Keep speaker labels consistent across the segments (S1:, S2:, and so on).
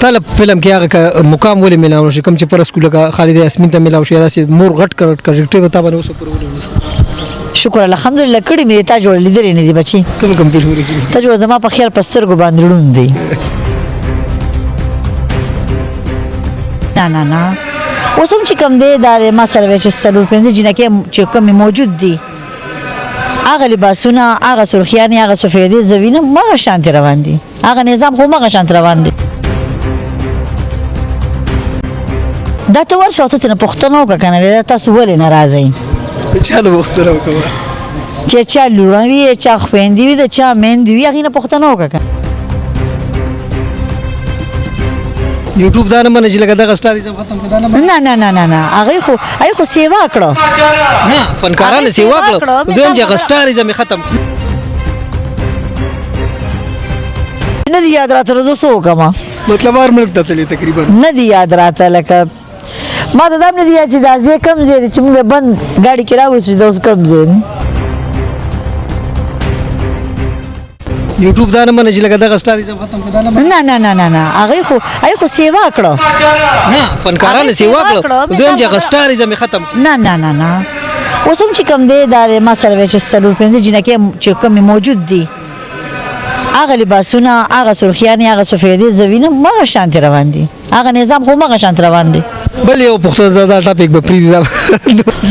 S1: طالب فلم کې هغه مقام ولې ملاو شي کوم چې پر اسکول کا خالد یاسمین ته ملاو شي داسې مور غټ کریکټر وتا باندې اوس پرول
S2: شکر الحمدلله کړي مې تا جوړ لیدل نه دي بچي
S1: کوم پیل وری کی
S2: ته جوړ زما په خیال پستر کو باندې ړوند دي نه اوس هم چې کوم دی دا ما سره چې سلور پنځه جنکه چې کوم موجود دي هغه لباسونه هغه سرخیانې هغه سفیدې زوینه مغه شانتي روان دي هغه نظام خو مغه شانتي روان دي دا ته ورشه ته نه پښتنو کا کنه تاسو ولې ناراضي
S1: چالو وختره وکړه
S2: چې چا لوړوي چا خويندې وي د چا مېندې وي هغه نه پښتنو کا کنه
S1: یوټیوب دا نه منځ لګا دا سټاریزم ختم کړه
S2: نه هغه خو سیوا کړو
S1: نه فنکارانه سیوا کړو زم چې سټاریزم ختم
S2: نه دی یاد راته زه سو کما
S1: مطلب هر ملک ته تللی تقریبا
S2: نه دی یاد راته لکه ما ته دم نه دی چې دا زه کم زه چې موږ بند ګاډي کې راوځو دا اوس کم زه
S1: یوټیوب دا نه منځ لګا دا سټاریزم ختم کړه
S2: نه هغه خو سیوا کړو
S1: نه فنکارانه سیوا کړو زم چې سټاریزم ختم
S2: نه اوس هم چې کوم دی دا ما سره چې سلور پنځه جنکه چې کوم موجود دي هغه لباسونه هغه سرخیانې هغه سفیدې زوینه مغه شانتي روان دي هغه نظام خو مغه شانتي روان دي
S1: بل یو پښتو زاده ټاپک به پریږدي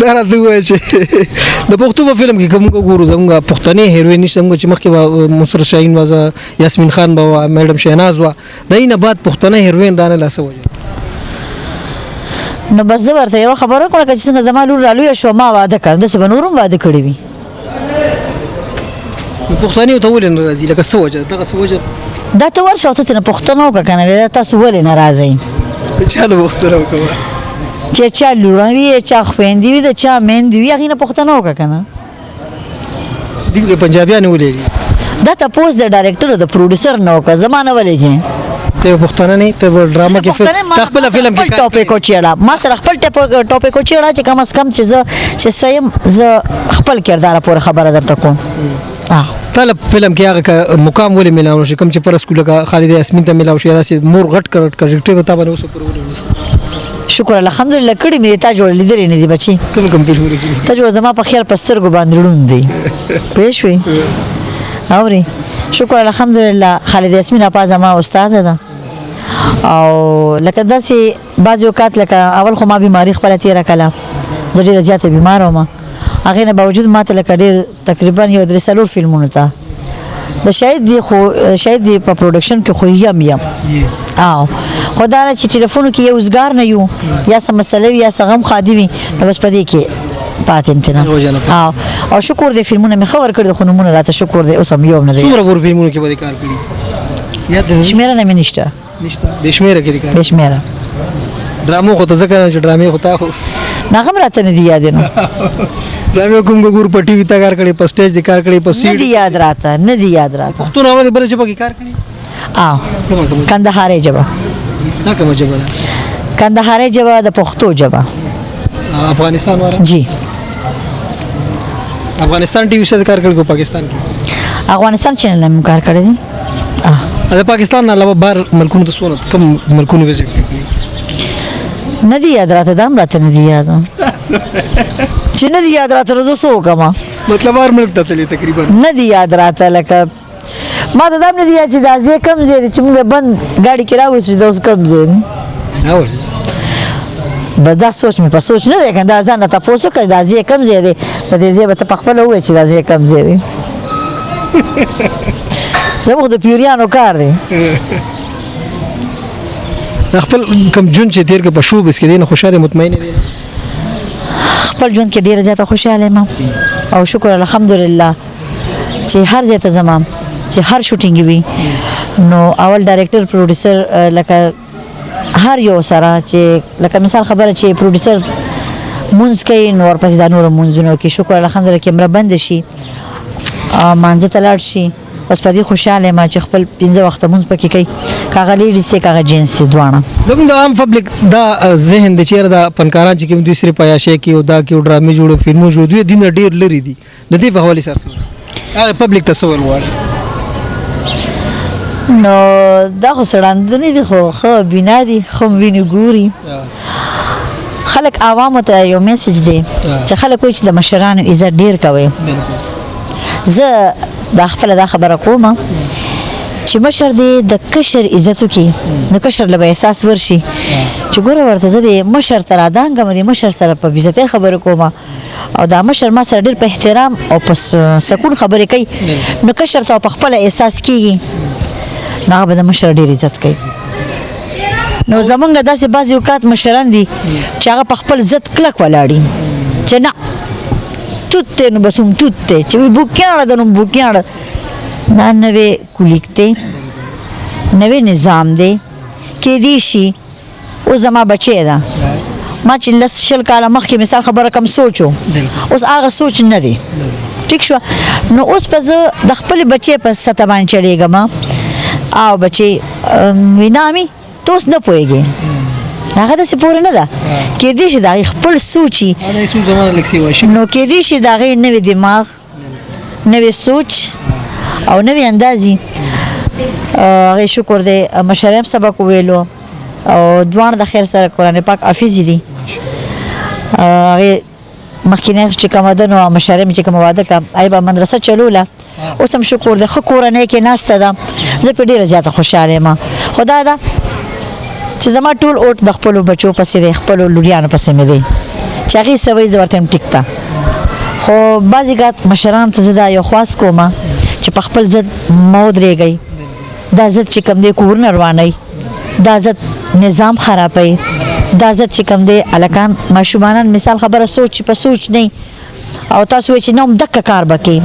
S1: دا راته وایي چې د پښتو په فلم کې کوم ګورو زموږ پښتنې هیروین نشم چې مخکې مصر شاهین وازه یاسمین خان بابا میډم شهناز وا دینه بعد پښتنې هیروین رانه لاسه وجه
S2: نو بس ورته یو خبره کوله چې څنګه زما لور رالو شو ما واده کړم د سبنورم واده کړی وي
S1: پښتنې ته ولې ناراضي لکه څه وجه دغه څه وجه
S2: دا ته ورشه ته نه پښتنو کا کنه تاسو ولې ناراضي
S1: چالو وختره وکړه
S2: چې چا لوړوي چا خويندې وي د چا مېندې وي هغه نه پښتنو کا کنه
S1: دیګه پنجابیان ولې
S2: دا تاسو د ډایرکټر او د پروډوسر نو کا زمانه ولې کې
S1: ته پښتنه نه ته ډراما کې خپل فلم کې
S2: ټاپک او چیړه ما سره خپل ټاپک او چیړه چې کم از کم چې سیم ز خپل کردار پور خبره درته کوم
S1: طالب فلم کې هغه مقام ولې ملاو شي کوم چې پر اسکول کا خالد یاسمین ته ملاو شي داسې مور غټ کریکټر وتا باندې اوس پرول
S2: شکر الحمدلله کړي مې تا جوړ لیدل نه دي بچي
S1: کوم پیل وری کی
S2: ته جوړ زما په خیال پستر کو باندې ړوند دي پېښوي اوري شکر الحمدلله خالد یاسمین اپا زما استاد ده او لکه داسې بعض وخت لکه اول خو ما بیماری خپل تیر کله زه ډیره زیاته بیمار وم هغه نه باوجود ماته لکه ډیر تقریبا یو درې سلور فلمونه تا د شاید دی په پروډکشن کې خو یم او خدای چې ټلیفون کې یو وزګار نه یو یا سم مسلې یا سغم خادي وي نو بس پدې کې پاتې امتنا او شکر دې فلمونه مې خبر کړ د خنومونه راته شکر دې اوس هم یو نه دي
S1: څومره ور فلمونه کې به کار کړی یا د
S2: شمیره نه نشته
S1: د شمیره کې کار
S2: د شمیره
S1: ډرامو خو ته ځکه چې ډرامې خو تا خو
S2: ناغم راته نه دی یاد نو
S1: ډرامې کوم ګور په ټي وي ته کار کړی په سټیج د کار کړی په سیټ
S2: نه دی یاد راته
S1: پښتو راوړې بل چې په کار کړی
S2: کندهاري جبا
S1: دا کومه جبا ده
S2: کندهاري جبا د پښتو جبا
S1: افغانستان واره
S2: جی
S1: افغانستان ټي وي سره کار کړی کو پاکستان کې
S2: افغانستان چینل هم کار کړی دی
S1: د پاکستان نه علاوه بهر ملکونو ته سونه کوم ملکونو وزټ کړی
S2: نه دی یاد راته دام راته نه دی یاد چې نه دی یاد راته زه سو کما
S1: مطلب هر ملک ته تللی تقریبا
S2: نه دی یاد راته لکه ما ته دام نه دی یاد چې دا زه کم زه چې موږ بند ګاډي کې راوځو دا اوس کم زه
S1: نه
S2: بس دا سوچ مې په سوچ نه دی کنه دا ځان ته پوسو کړه دا زه کم زه دی د دې زه به ته خپل وې چې دا زه کم زه دی زموږ د پیریانو کار دی
S1: خپل کم جون چې تیر کې په شو بس کې دین خوشاله مطمئن دي
S2: خپل ژوند کې ډیره زیاته خوشاله ما او شکر الحمدلله چې هر ځای ته زمام چې هر شوټینګ وي نو اول ډایرکټر پروډوسر لکه هر یو سره چې لکه مثال خبره چې پروډوسر مونږ کوي نو ورپسې دا نور مونږونو کې شکر الحمدلله کیمرا بند شي مانځه ته لاړ شي بس په دې خوشاله ما چې خپل 15 وخت مونږ پکې کوي کاغه لیډیز ته کاغه جنس ته دوانه
S1: زموږ د عام پبلک دا ذهن د چیر دا فنکاران چې کوم دوی سره پایاشه کې او دا کې ډرامې جوړو فلمو جوړو دوی دین ډیر لري دي د دې په حواله سره هغه پبلک تصور وړي
S2: نو دا خو سړاند نه دي خو ښه بنا دي خو ویني ګوري خلک عوامو ته یو میسج دی چې خلک وایي چې د مشرانو عزت ډیر کوي زه دا خپله دا خبره کوم چې مشر دی د کشر عزت وکړي نو کشر له به احساس ورشي چې ګوره ورته زه د مشر ته رادانګم د مشر سره په بېزتۍ خبرې کوم او دا مشر ما سره ډېر په احترام او په سکون خبرې کوي نو کشر ته په خپله احساس کېږي نو هغه به د مشر ډېر عزت کوي نو زمونږ داسې بعضې اوقات مشران دي چې هغه په خپل ضد کلک ولاړي چې نه توت دی نو بس هم توت دی چې وایي بوکیاڼه ده نو بوکیاڼه دا نوې کولیک دی نوې نظام دی کېدی شي اوس زما بچی ده ما چې لس شل کاله مخکې مثال خبره کم سوچ و اوس هغه سوچ نه دی ټیک شوه نو اوس به زه د خپلې بچې په سطح باندې چلېږم او بچې وایي نه امي ته اوس نه پوهېږې هغه داسې پورې نه ده کېدی شي د هغې خپل سوچي نو کېدی شي د هغې نوې دماغ نوې سوچ او نوې اندازې هغې شکر دی مشر هم سبق وویلو او دواړه د خیر سره قرآن پاک حافظ دي هغې مخکینی چې کومه ده نو مشر مې چې کومه واده کړه هغې به مدرسه چلوله اوس هم شکر دی ښه کورنۍ کې ناسته ده زه پرې ډېره زیاته خوشحاله یم خو دا ده چې زما ټول اوټ د خپلو بچو پسې دی خپلو لوریانو پسې مې دی چې هغې څه وایي زه ورته یم ټیک ته خو بعضې اوقات مشرانو ته زه دا یو خواست کوم چې په خپل ضد مه ودرېږئ دا ضد چې کوم دی کورونه روانوئ دا ضد نظام خرابوي دا ضد چې کوم دی هلکان ماشومانان مثال خبره سوچ په سوچ نه او تاسو وایئ چې نه هم دقه کار به کوي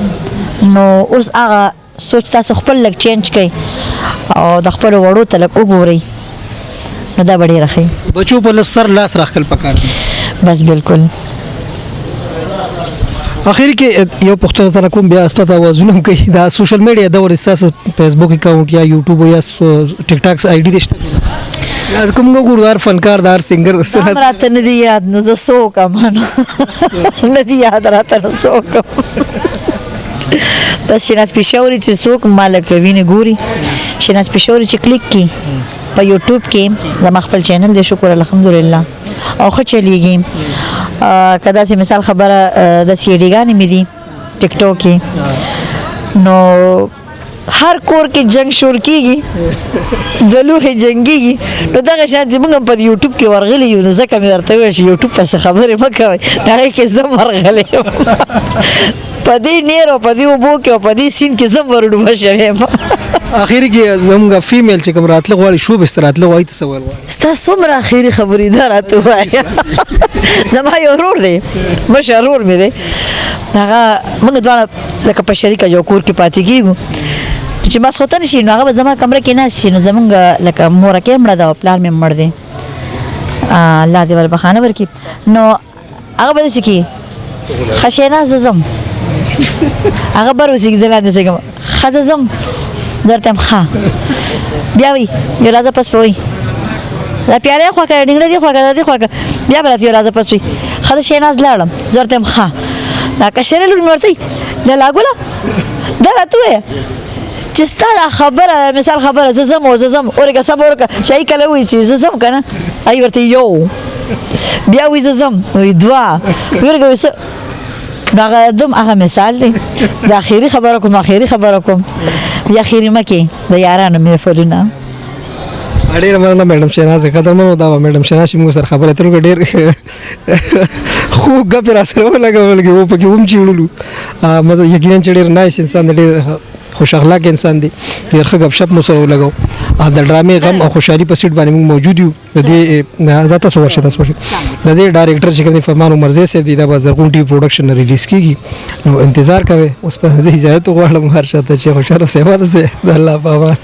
S2: نو اوس هغه سوچ تاسو خپل لږ چینج کړئ او د خپلو وړو ته لږ وګورئ نو دا به ډېره ښه
S1: بچو په سر لاس راخکل پکار دي
S2: بس بالکل
S1: اخر کې یو پښتنه تر کوم بیا ستاسو आवाजونه کوي دا سوشل میډیا دور اساس فیسبوک اکاؤنٹ یا یوټیوب یا ټیک ټاک آی ډی دشته کوم ګورګار فنکار دار سنگر
S2: سره راته نه دی یاد نو زه څوک ام نه دی یاد راته نو څوک بس شیناز پېښوري چې څوک مالک وینې ګوري شیناز پېښوري چې کلیک کی په یوټیوب کې زما خپل چینل دی شکر الحمدلله او ښه چلیږي که داسې مثال خبره د سیډیګانې مې دي ټیک ټاک کې نو هر کور کې جنگ شور کېږي د لوښې جنګېږي نو دغه شان چې موږ هم په یوټیوب کې ورغلي یو نو ځکه مې ورته وویل چې یوټیوب پسې خبرې مه کوئ هغې کې زه هم ورغلی یم په دې نیر او په دې اوبو کې او په دې سیند کې زه هم ورډوبه شوی یم
S1: اخر کې زموږ فیمیل چې کوم راتله غواړي شو بس راتله غواړي ته سوال غواړي
S2: ستا څومره اخري خبرې دا راته ووایه زما یو ورور دی مشر ورور مې دی هغه موږ دواړه لکه په شریکه یو کور کې پاتې کېږو چې ماسخوتن شي نو هغه به زما کمره کې ناست شي نو زمونږ لکه مورکۍ مړه ده او پلار مې مړ دی الله دې ول بخانه ورکړي نو هغه به داسې کوي ښه شهناز زه ځم هغه بر اوسېږي زه لاندې اوسېږم ښه زه ځم زه ورته یم ښه بیا وایي یو راځه پس به وایي دا پیاله یې خوا کړه ډنګره دې خوا کړه دا دې خوا کړه بیا به راته یو راځه پس وایي ښه زه شهناز لاړم زه ورته یم ښه دا کشرې لور مې ورته وایي لالا ګله دا راته ووایه چې ستا دا خبره مثال خبره زه ځم او زه ځم اورېږه صبر وکړه چې هغې کله وایي چې زه ځم که نه هغې ورته یو بیا وایي زه ځم وایي دوه ویرګه وایي څه نو هغه دم هغه مثال دی د اخري خبره کوم اخري خبره کوم بیا اخري مه کې د یارانو محفلونه
S1: ډېره مننه میډم شهناز قدرمنو دا وه میډم شهناز چې موږ سره خبرې اترې وکړه ډېر خوږ ګپې را سره ولګولې و پکې هم چیړلو یقینا چې ډېر نایس انسان دی ډېر خوش اخلاق انسان دی ډېر ښه ګپ شپ مو سره ولګو د ډرامې غم او خوشحالي په سیټ باندې موږ موجود یو د دې دا تاسو ورشه د دې ډایرکټر چې کوم دی فرمان عمر زی صاحب دی دا به زرغون ټي وي پروډکشن نه ریلیز کېږي نو انتظار کوئ اوس په اجازه غواړم هر شاته چې خوشحاله اوسئ د الله په امان